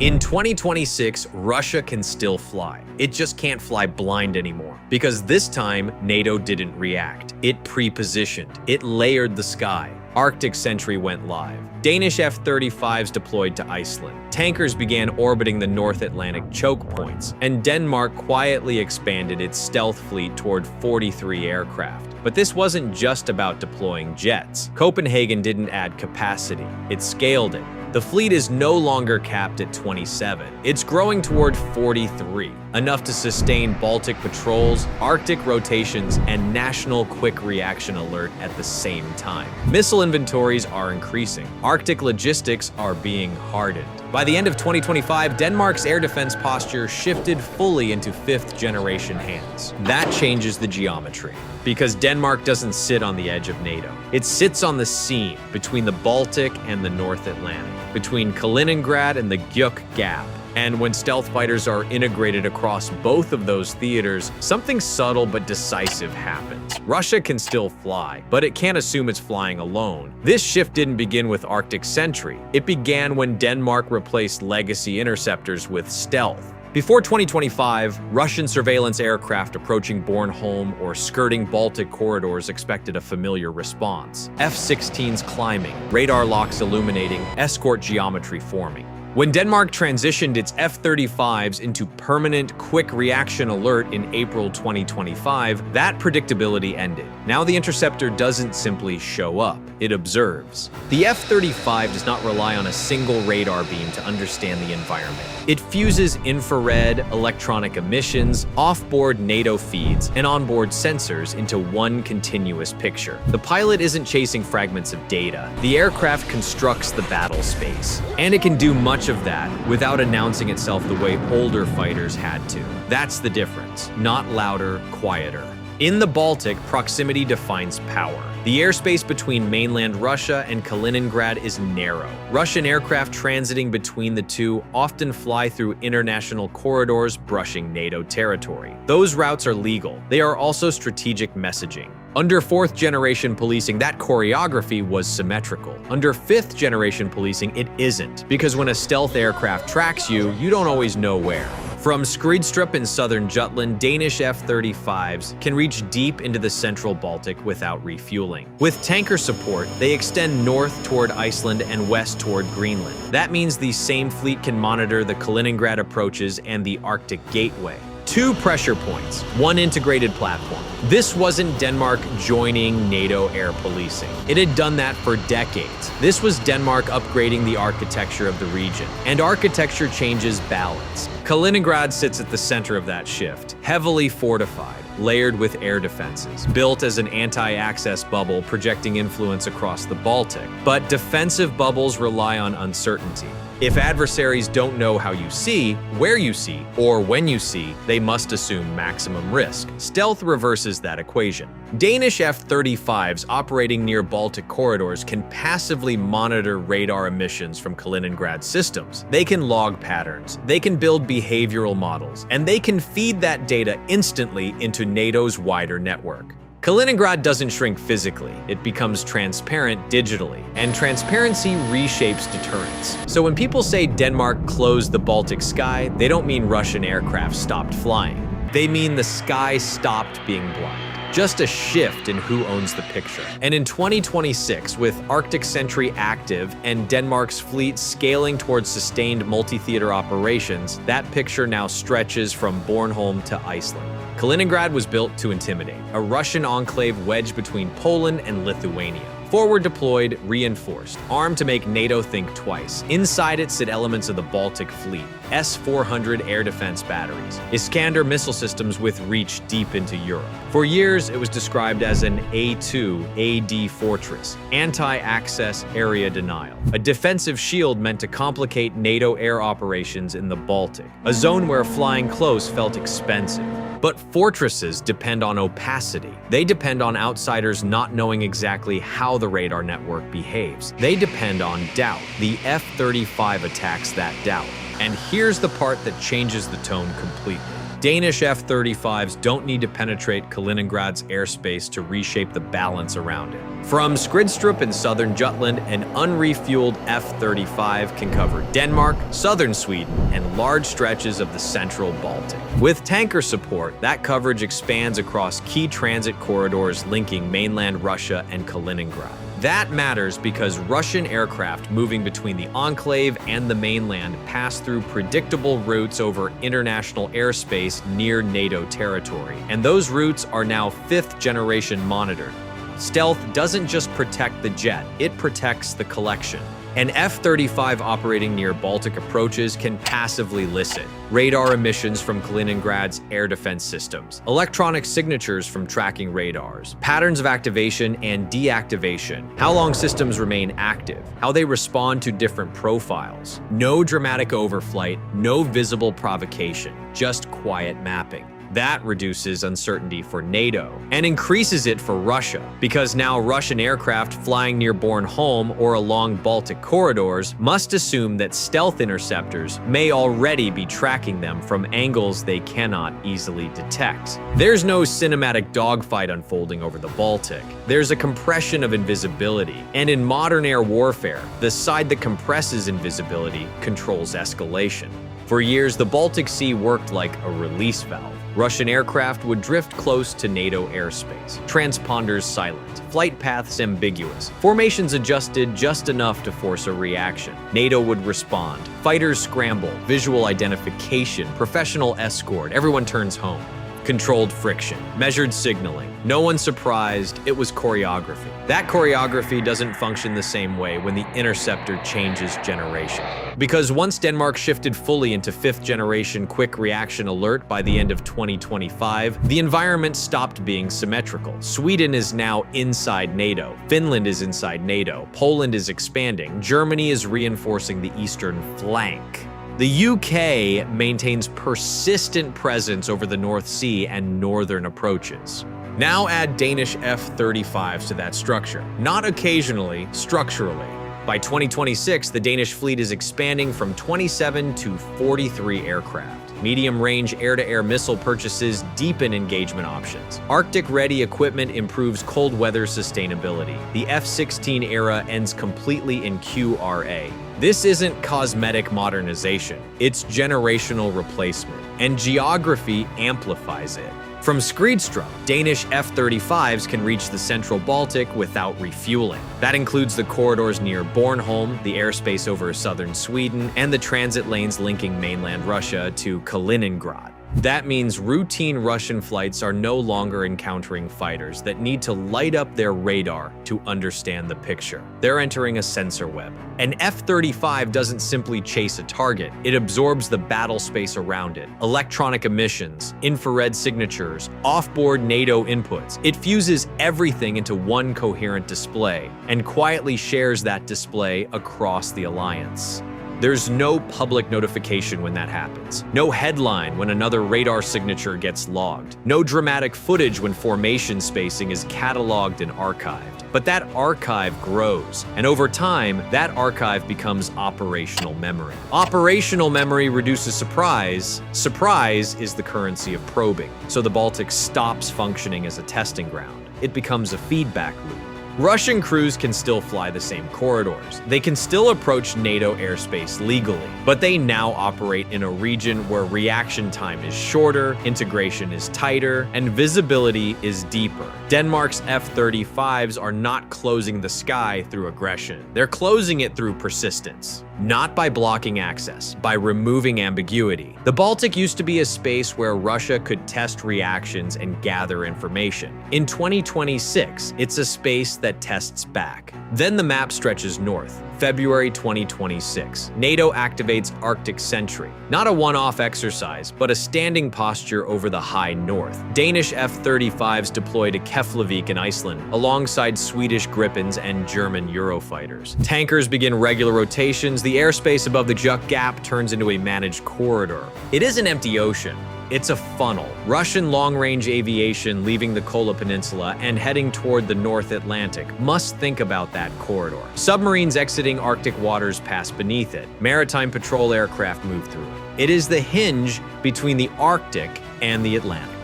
In 2026, Russia can still fly. It just can't fly blind anymore. Because this time, NATO didn't react. It pre-positioned. It layered the sky. Arctic Sentry went live. Danish F-35's deployed to Iceland. Tankers began orbiting the North Atlantic choke points, and Denmark quietly expanded its stealth fleet toward 43 aircraft. But this wasn't just about deploying jets. Copenhagen didn't add capacity, it scaled it. The fleet is no longer capped at 27. It's growing toward 43, enough to sustain Baltic patrols, Arctic rotations, and national quick reaction alert at the same time. Missile inventories are increasing. Arctic logistics are being hardened. By the end of 2025, Denmark's air defense posture shifted fully into fifth-generation hands. That changes the geometry, because Denmark doesn't sit on the edge of NATO. It sits on the seam between the Baltic and the North Atlantic, between Kaliningrad and the GIUK Gap. And when stealth fighters are integrated across both of those theaters, something subtle but decisive happens. Russia can still fly, but it can't assume it's flying alone. This shift didn't begin with Arctic Sentry. It began when Denmark replaced legacy interceptors with stealth. Before 2025, Russian surveillance aircraft approaching Bornholm or skirting Baltic corridors expected a familiar response. F-16's climbing, radar locks illuminating, escort geometry forming. When Denmark transitioned its F-35's into permanent quick reaction alert in April 2025, that predictability ended. Now the interceptor doesn't simply show up, it observes. The F-35 does not rely on a single radar beam to understand the environment. It fuses infrared, electronic emissions, off-board NATO feeds, and onboard sensors into one continuous picture. The pilot isn't chasing fragments of data. The aircraft constructs the battle space, and it can do much of that without announcing itself the way older fighters had to. That's the difference. Not louder, quieter. In the Baltic, proximity defines power. The airspace between mainland Russia and Kaliningrad is narrow. Russian aircraft transiting between the two often fly through international corridors brushing NATO territory. Those routes are legal. They are also strategic messaging. Under fourth-generation policing, that choreography was symmetrical. Under fifth-generation policing, it isn't, because when a stealth aircraft tracks you, you don't always know where. From Skridstrup in southern Jutland, Danish F-35's can reach deep into the central Baltic without refueling. With tanker support, they extend north toward Iceland and west toward Greenland. That means the same fleet can monitor the Kaliningrad approaches and the Arctic Gateway. 2 pressure points, 1 integrated platform. This wasn't Denmark joining NATO air policing. It had done that for decades. This was Denmark upgrading the architecture of the region. And architecture changes balance. Kaliningrad sits at the center of that shift, heavily fortified, layered with air defenses, built as an anti-access bubble projecting influence across the Baltic. But defensive bubbles rely on uncertainty. If adversaries don't know how you see, where you see, or when you see, they must assume maximum risk. Stealth reverses that equation. Danish F-35's operating near Baltic corridors can passively monitor radar emissions from Kaliningrad systems. They can log patterns, they can build behavioral models, and they can feed that data instantly into NATO's wider network. Kaliningrad doesn't shrink physically, it becomes transparent digitally, and transparency reshapes deterrence. So when people say Denmark closed the Baltic sky, they don't mean Russian aircraft stopped flying. They mean the sky stopped being blind. Just a shift in who owns the picture. And in 2026, with Arctic Sentry active and Denmark's fleet scaling towards sustained multi-theater operations, that picture now stretches from Bornholm to Iceland. Kaliningrad was built to intimidate, a Russian enclave wedged between Poland and Lithuania. Forward deployed, reinforced, armed to make NATO think twice. Inside it sit elements of the Baltic Fleet, S-400 air defense batteries, Iskander missile systems with reach deep into Europe. For years, it was described as an A2 AD fortress, anti-access area denial, a defensive shield meant to complicate NATO air operations in the Baltic, a zone where flying close felt expensive. But fortresses depend on opacity. They depend on outsiders not knowing exactly how the radar network behaves. They depend on doubt. The F-35 attacks that doubt. And here's the part that changes the tone completely. Danish F-35s don't need to penetrate Kaliningrad's airspace to reshape the balance around it. From Skridstrup in southern Jutland, an unrefueled F-35 can cover Denmark, southern Sweden, and large stretches of the central Baltic. With tanker support, that coverage expands across key transit corridors linking mainland Russia and Kaliningrad. That matters because Russian aircraft moving between the enclave and the mainland pass through predictable routes over international airspace near NATO territory, and those routes are now fifth-generation monitored. Stealth doesn't just protect the jet, it protects the collection. An F-35 operating near Baltic approaches can passively listen. Radar emissions from Kaliningrad's air defense systems, electronic signatures from tracking radars, patterns of activation and deactivation, how long systems remain active, how they respond to different profiles. No dramatic overflight, no visible provocation, just quiet mapping. That reduces uncertainty for NATO and increases it for Russia, because now Russian aircraft flying near Bornholm or along Baltic corridors must assume that stealth interceptors may already be tracking them from angles they cannot easily detect. There's no cinematic dogfight unfolding over the Baltic. There's a compression of invisibility, and in modern air warfare, the side that compresses invisibility controls escalation. For years, the Baltic Sea worked like a release valve. Russian aircraft would drift close to NATO airspace, transponders silent, flight paths ambiguous, formations adjusted just enough to force a reaction. NATO would respond. Fighters scramble, visual identification, professional escort, everyone turns home. Controlled friction, measured signaling. No one surprised, it was choreography. That choreography doesn't function the same way when the interceptor changes generation. Because once Denmark shifted fully into fifth-generation quick reaction alert by the end of 2025, the environment stopped being symmetrical. Sweden is now inside NATO, Finland is inside NATO, Poland is expanding, Germany is reinforcing the eastern flank. The UK maintains persistent presence over the North Sea and northern approaches. Now add Danish F-35s to that structure, not occasionally, structurally. By 2026, the Danish fleet is expanding from 27 to 43 aircraft. Medium-range air-to-air missile purchases deepen engagement options. Arctic-ready equipment improves cold weather sustainability. The F-16 era ends completely in QRA. This isn't cosmetic modernization, it's generational replacement, and geography amplifies it. From Skridstrup, Danish F-35s can reach the central Baltic without refueling. That includes the corridors near Bornholm, the airspace over southern Sweden, and the transit lanes linking mainland Russia to Kaliningrad. That means routine Russian flights are no longer encountering fighters that need to light up their radar to understand the picture. They're entering a sensor web. An F-35 doesn't simply chase a target, it absorbs the battle space around it. Electronic emissions, infrared signatures, off-board NATO inputs. It fuses everything into one coherent display and quietly shares that display across the alliance. There's no public notification when that happens. No headline when another radar signature gets logged. No dramatic footage when formation spacing is cataloged and archived. But that archive grows, and over time, that archive becomes operational memory. Operational memory reduces surprise. Surprise is the currency of probing. So the Baltic stops functioning as a testing ground. It becomes a feedback loop. Russian crews can still fly the same corridors. They can still approach NATO airspace legally, but they now operate in a region where reaction time is shorter, integration is tighter, and visibility is deeper. Denmark's F-35s are not closing the sky through aggression. They're closing it through persistence. Not by blocking access, by removing ambiguity. The Baltic used to be a space where Russia could test reactions and gather information. In 2026, it's a space that tests back. Then the map stretches north. February 2026, NATO activates Arctic Sentry. Not a one-off exercise, but a standing posture over the high north. Danish F-35s deploy to Keflavik in Iceland, alongside Swedish Gripens and German Eurofighters. Tankers begin regular rotations. The airspace above the GIUK gap turns into a managed corridor. It is an empty ocean. It's a funnel. Russian long-range aviation leaving the Kola Peninsula and heading toward the North Atlantic must think about that corridor. Submarines exiting Arctic waters pass beneath it. Maritime patrol aircraft move through it. It is the hinge between the Arctic and the Atlantic.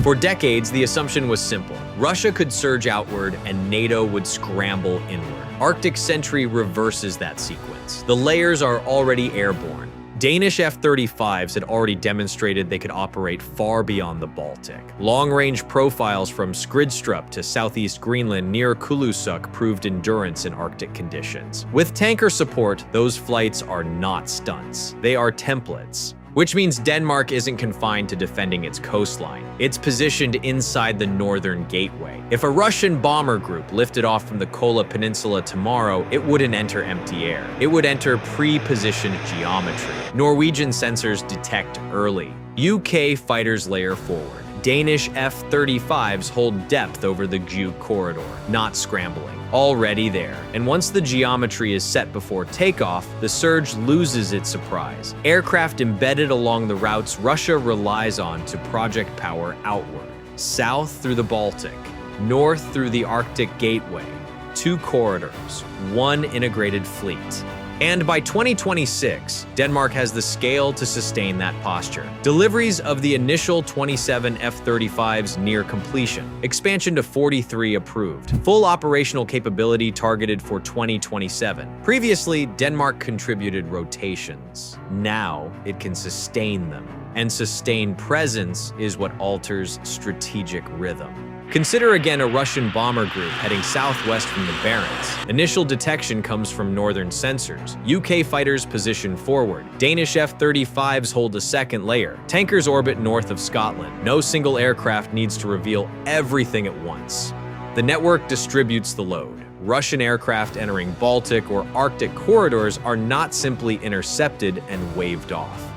For decades, the assumption was simple. Russia could surge outward and NATO would scramble inward. Arctic Sentry reverses that sequence. The layers are already airborne. Danish F-35's had already demonstrated they could operate far beyond the Baltic. Long-range profiles from Skridstrup to southeast Greenland near Kulusuk proved endurance in Arctic conditions. With tanker support, those flights are not stunts. They are templates. Which means Denmark isn't confined to defending its coastline. It's positioned inside the northern gateway. If a Russian bomber group lifted off from the Kola Peninsula tomorrow, it wouldn't enter empty air. It would enter pre-positioned geometry. Norwegian sensors detect early. UK fighters layer forward. Danish F-35's hold depth over the GIUK corridor, not scrambling. Already there. And once the geometry is set before takeoff, the surge loses its surprise. Aircraft embedded along the routes Russia relies on to project power outward. South through the Baltic, north through the Arctic Gateway. 2 corridors, 1 integrated fleet. And by 2026, Denmark has the scale to sustain that posture. Deliveries of the initial 27 F-35's near completion. Expansion to 43 approved. Full operational capability targeted for 2027. Previously, Denmark contributed rotations. Now, it can sustain them. And sustained presence is what alters strategic rhythm. Consider again a Russian bomber group heading southwest from the Barents. Initial detection comes from northern sensors. UK fighters position forward. Danish F-35's hold a second layer. Tankers orbit north of Scotland. No single aircraft needs to reveal everything at once. The network distributes the load. Russian aircraft entering Baltic or Arctic corridors are not simply intercepted and waved off.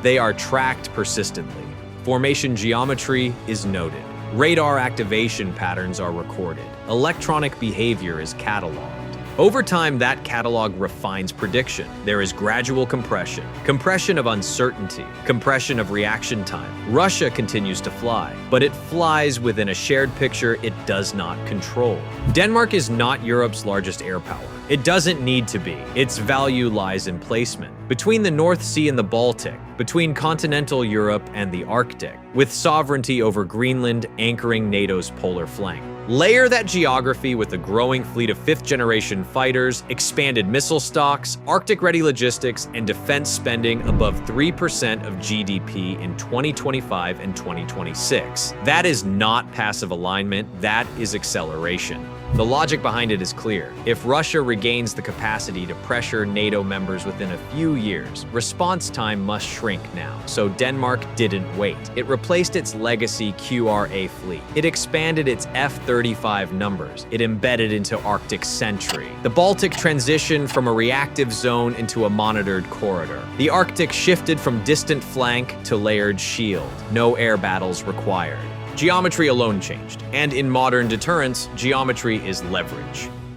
They are tracked persistently. Formation geometry is noted. Radar activation patterns are recorded. Electronic behavior is cataloged. Over time, that catalog refines prediction. There is gradual compression. Compression of uncertainty. Compression of reaction time. Russia continues to fly, but it flies within a shared picture it does not control. Denmark is not Europe's largest air power. It doesn't need to be. Its value lies in placement. Between the North Sea and the Baltic, between continental Europe and the Arctic, with sovereignty over Greenland anchoring NATO's polar flank. Layer that geography with a growing fleet of 5th-generation fighters, expanded missile stocks, Arctic-ready logistics, and defense spending above 3% of GDP in 2025 and 2026. That is not passive alignment, that is acceleration. The logic behind it is clear. If Russia regains the capacity to pressure NATO members within a few years, response time must shrink now. So Denmark didn't wait. It replaced its legacy QRA fleet. It expanded its F-35 numbers. It embedded into Arctic Sentry. The Baltic transitioned from a reactive zone into a monitored corridor. The Arctic shifted from distant flank to layered shield. No air battles required. Geometry alone changed, and in modern deterrence, geometry is leverage.